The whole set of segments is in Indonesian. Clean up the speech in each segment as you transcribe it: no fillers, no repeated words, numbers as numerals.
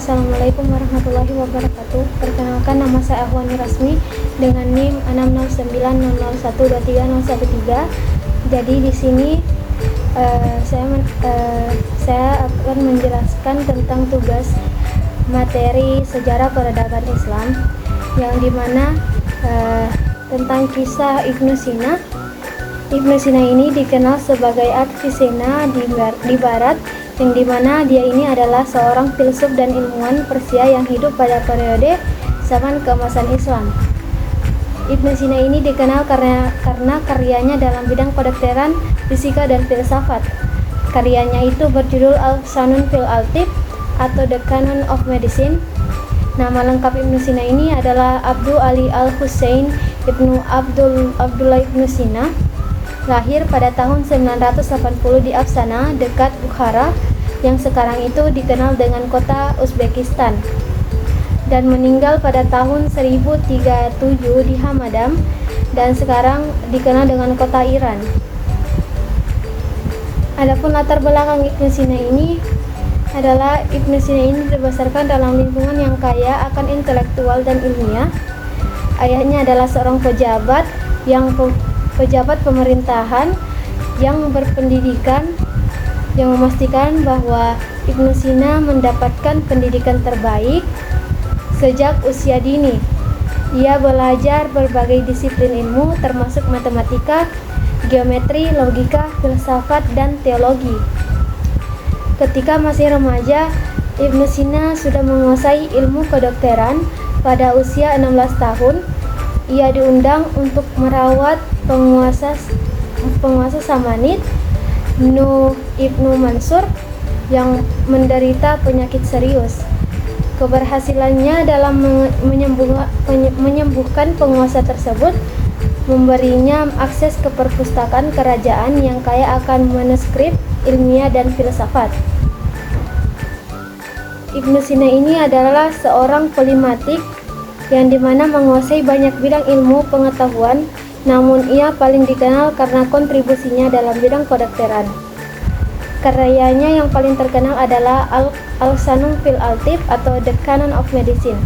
Assalamualaikum warahmatullahi wabarakatuh. Perkenalkan, nama saya Ahwani Rasmi dengan NIM 60900123013. Jadi di sini saya akan menjelaskan tentang tugas materi sejarah peradaban Islam, yang dimana tentang kisah Ibnu Sina. Ibnu Sina ini dikenal sebagai Avicenna di Barat, yang dimana dia ini adalah seorang filsuf dan ilmuwan Persia yang hidup pada periode zaman keemasan Islam. Ibnu Sina ini dikenal karena karyanya dalam bidang kedokteran, fisika, dan filsafat. Karyanya itu berjudul Al-Sanun fil Al-Tib atau The Canon of Medicine. Nama lengkap Ibnu Sina ini adalah Abdul Ali Al-Husain Ibnu Abdullah Ibnu Sina. Lahir pada tahun 980 di Afsana, dekat Bukhara, yang sekarang itu dikenal dengan kota Uzbekistan, dan meninggal pada tahun 1037 di Hamadam, dan sekarang dikenal dengan kota Iran. Adapun latar belakang Ibnu Sina ini adalah Ibnu Sina ini dibesarkan dalam lingkungan yang kaya akan intelektual dan ilmiah. Ayahnya adalah seorang pejabat pemerintahan yang berpendidikan, yang memastikan bahwa Ibnu Sina mendapatkan pendidikan terbaik sejak usia dini. Ia belajar berbagai disiplin ilmu termasuk matematika, geometri, logika, filsafat, dan teologi. Ketika masih remaja, Ibnu Sina sudah menguasai ilmu kedokteran. Pada usia 16 tahun, ia diundang untuk merawat penguasa Samanid, Nuh Ibnu Mansur, yang menderita penyakit serius. Keberhasilannya dalam menyembuhkan penguasa tersebut memberinya akses ke perpustakaan kerajaan yang kaya akan manuskrip ilmiah dan filsafat. Ibnu Sina ini adalah seorang polimatik yang dimana menguasai banyak bidang ilmu pengetahuan, namun ia paling dikenal karena kontribusinya dalam bidang kedokteran. Karyanya yang paling terkenal adalah Al-Sanun fil Al-Tib atau The Canon of Medicine.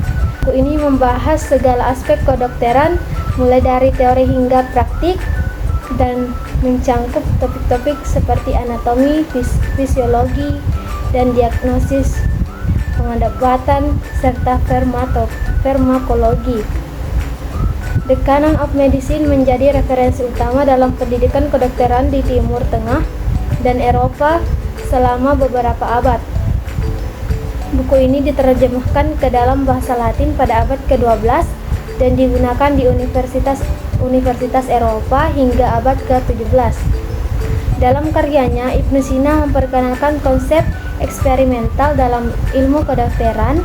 Buku ini membahas segala aspek kedokteran, mulai dari teori hingga praktik, dan mencangkup topik-topik seperti anatomi, fisiologi, dan diagnosis, pengobatan, serta farmakologi. The Canon of Medicine menjadi referensi utama dalam pendidikan kedokteran di Timur Tengah dan Eropa selama beberapa abad. Buku ini diterjemahkan ke dalam bahasa Latin pada abad ke-12 dan digunakan di universitas Eropa hingga abad ke-17. Dalam karyanya, Ibnu Sina memperkenalkan konsep eksperimental dalam ilmu kedokteran.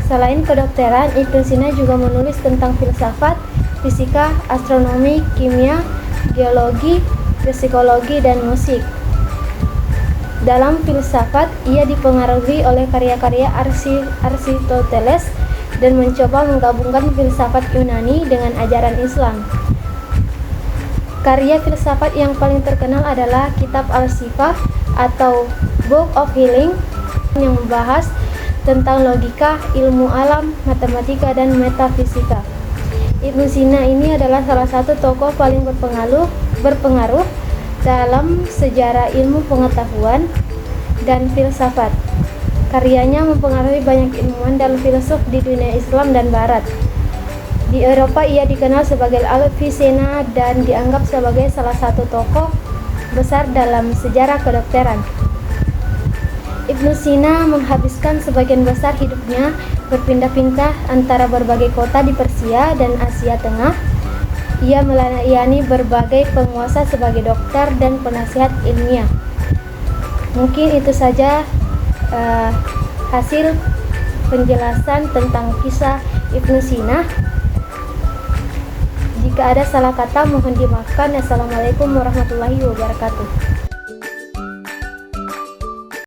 Selain kedokteran, Ibnu Sina juga menulis tentang filsafat, fisika, astronomi, kimia, geologi, psikologi, dan musik. Dalam filsafat, ia dipengaruhi oleh karya-karya Aristoteles dan mencoba menggabungkan filsafat Yunani dengan ajaran Islam. Karya filsafat yang paling terkenal adalah Kitab Al-Shifah atau Book of Healing, yang membahas tentang logika, ilmu alam, matematika, dan metafisika. Ibnu Sina ini adalah salah satu tokoh paling berpengaruh dalam sejarah ilmu pengetahuan dan filsafat. Karyanya mempengaruhi banyak ilmuwan dan filsuf di dunia Islam dan Barat. Di Eropa ia dikenal sebagai Avicenna dan dianggap sebagai salah satu tokoh besar dalam sejarah kedokteran. Ibnu Sina menghabiskan sebagian besar hidupnya berpindah-pindah antara berbagai kota di Persia dan Asia Tengah. Ia melayani berbagai penguasa sebagai dokter dan penasihat ilmiah. Mungkin itu saja hasil penjelasan tentang kisah Ibnu Sina. Jika ada salah kata mohon dimaafkan. Assalamualaikum warahmatullahi wabarakatuh.